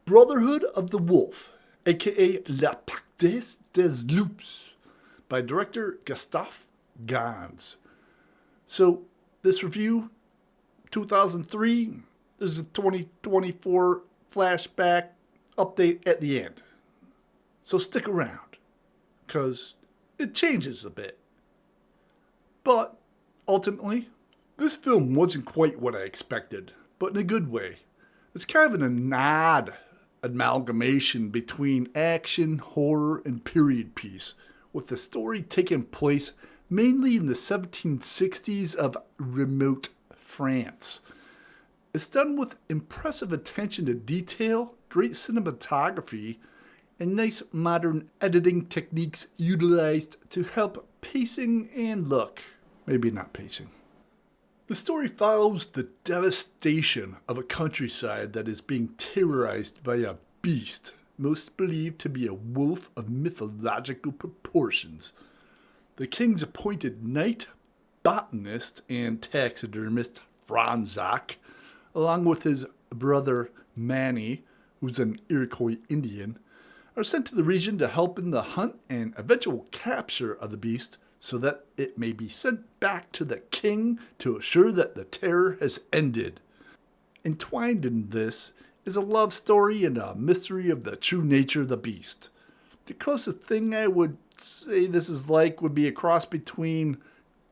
Brotherhood of the Wolf, aka La Pacte des Loups, by director Gustave Gans. So, this review, 2003, there's a 2024 flashback update at the end. So stick around, because it changes a bit. But, ultimately, this film wasn't quite what I expected, but in a good way. It's kind of an odd amalgamation between action, horror, and period piece, with the story taking place mainly in the 1760s of remote France. It's done with impressive attention to detail, great cinematography, and nice modern editing techniques utilized to help pacing and look. Maybe not pacing. The story follows the devastation of a countryside that is being terrorized by a beast, most believed to be a wolf of mythological proportions. The king's appointed knight, botanist, and taxidermist Franzak, along with his brother Manny, who's an Iroquois Indian, are sent to the region to help in the hunt and eventual capture of the beast, so that it may be sent back to the king to assure that the terror has ended. Entwined in this is a love story and a mystery of the true nature of the beast. The closest thing I would say this is like would be a cross between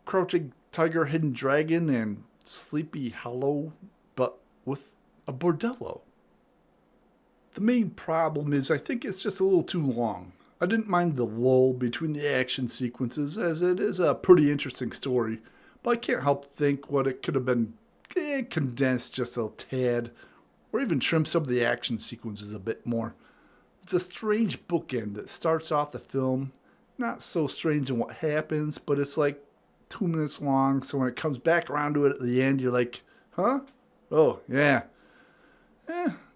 Crouching Tiger, Hidden Dragon and Sleepy Hollow, but with a bordello. The main problem is I think it's just a little too long. I didn't mind the lull between the action sequences, as it is a pretty interesting story, but I can't help think what it could have been condensed just a tad, or even trim some of the action sequences a bit more. It's a strange bookend that starts off the film, not so strange in what happens, but it's like 2 minutes long, so when it comes back around to it at the end, you're like, huh? Oh, yeah.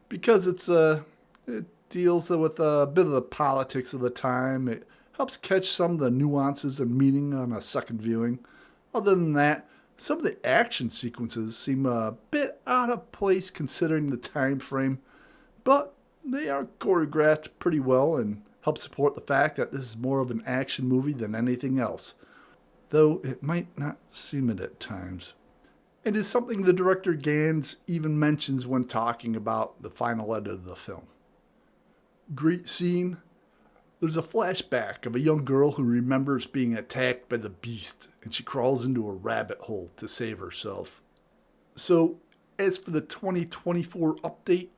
Because it deals with a bit of the politics of the time. It helps catch some of the nuances and meaning on a second viewing. Other than that, some of the action sequences seem a bit out of place considering the time frame, but they are choreographed pretty well and help support the fact that this is more of an action movie than anything else, though it might not seem it at times. It is something the director Gans even mentions when talking about the final edit of the film. Great scene. There's a flashback of a young girl who remembers being attacked by the beast, and she crawls into a rabbit hole to save herself. So, as for the 2024 update,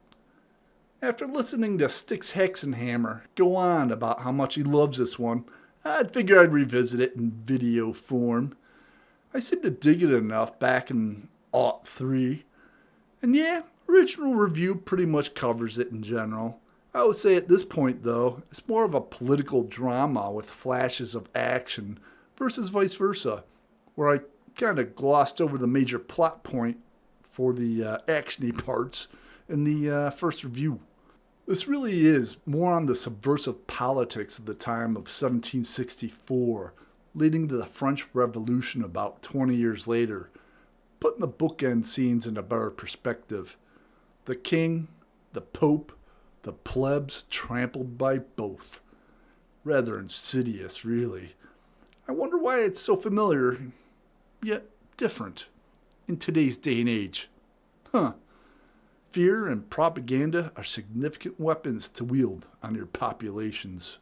after listening to Styx Hexenhammer go on about how much he loves this one, I'd figure I'd revisit it in video form. I seem to dig it enough back in '03. And yeah, original review pretty much covers it in general. I would say at this point, though, it's more of a political drama with flashes of action versus vice versa, where I kind of glossed over the major plot point for the actiony parts in the first review. This really is more on the subversive politics of the time of 1764, leading to the French Revolution about 20 years later, putting the bookend scenes in a better perspective. The king, the pope, the plebs trampled by both. Rather insidious, really. I wonder why it's so familiar, yet different, in today's day and age. Fear and propaganda are significant weapons to wield on your populations.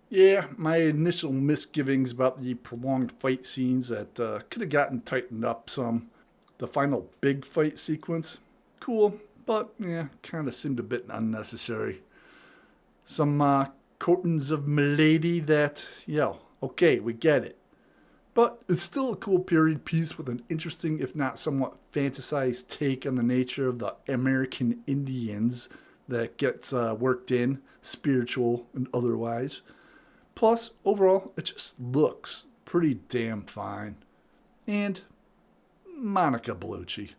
Yeah, my initial misgivings about the prolonged fight scenes that could have gotten tightened up some. The final big fight sequence, cool, but yeah, kind of seemed a bit unnecessary. Some curtains of milady that, okay, we get it. But it's still a cool period piece with an interesting, if not somewhat fantasized take on the nature of the American Indians that gets worked in, spiritual and otherwise. Plus, overall, it just looks pretty damn fine. And Monica Bellucci.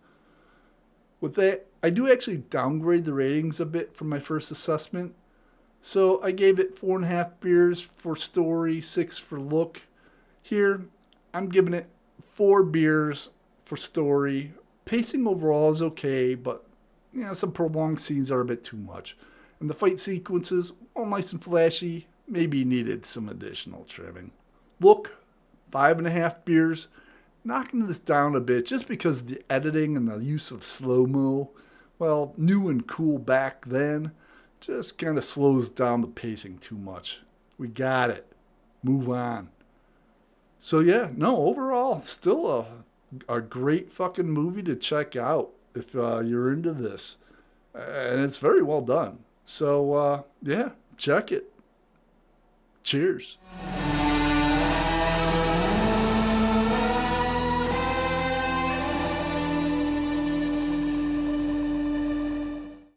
With that, I do actually downgrade the ratings a bit from my first assessment. So I gave it 4.5 beers for story, 6 for look. Here, I'm giving it 4 beers for story. Pacing overall is okay, but yeah, some prolonged scenes are a bit too much. And the fight sequences, all nice and flashy, maybe needed some additional trimming. Look, 5.5 beers, knocking this down a bit just because the editing and the use of slow-mo, well, new and cool back then, just kind of slows down the pacing too much. We got it. Move on. So yeah, no, overall, still a great fucking movie to check out if you're into this. And it's very well done. So yeah, check it. Cheers.